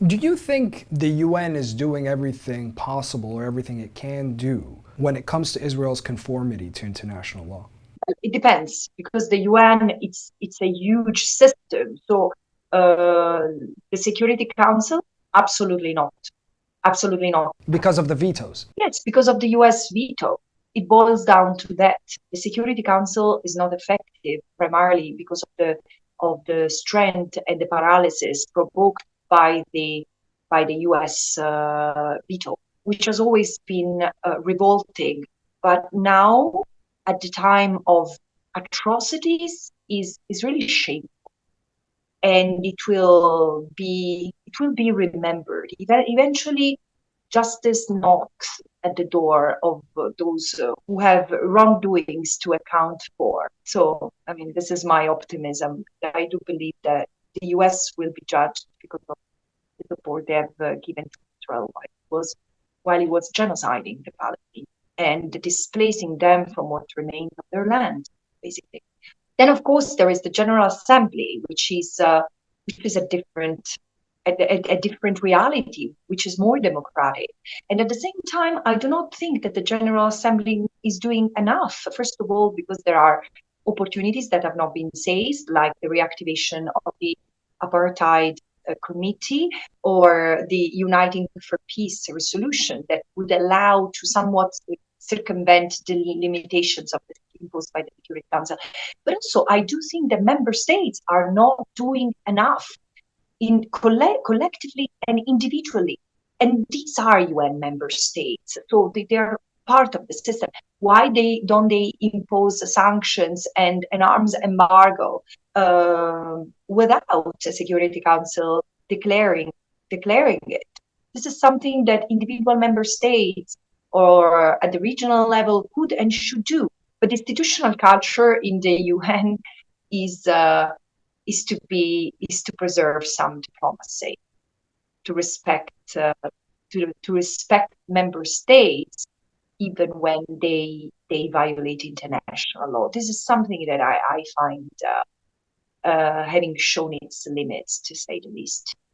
Do you think the UN is doing everything possible or everything it can do when it comes to Israel's conformity to international law? It depends because the UN it's a huge system. So uh, the Security Council, absolutely not, absolutely not. Because of the vetoes. Yes, because of the US veto. It boils down to that. The Security Council is not effective primarily because of the strength and the paralysis provoked by the US veto, which has always been revolting. But now, at the time of atrocities, is really shameful, and it will be remembered. Eventually, justice knocks at the door of those who have wrongdoings to account for. So, I mean, this is my optimism. I do believe that the US will be judged because of the support they have given to Israel while it was genociding the Palestinians and displacing them from what remained of their land, basically. Then, of course, there is the General Assembly, which is a different reality, which is more democratic. And at the same time, I do not think that the General Assembly is doing enough. First of all, because there are opportunities that have not been seized, like the reactivation of the apartheid committee or the Uniting for Peace resolution that would allow to somewhat circumvent the limitations of the imposed by the Security Council. But also, I do think that member states are not doing enough collectively and individually. And these are UN member states, so they are part of the system. Why don't they impose sanctions and an arms embargo without a Security Council declaring it? This is something that individual member states or at the regional level could and should do. But institutional culture in the UN is is to preserve some diplomacy, to respect to respect member states even when they violate international law. This is something that I find having shown its limits, to say the least.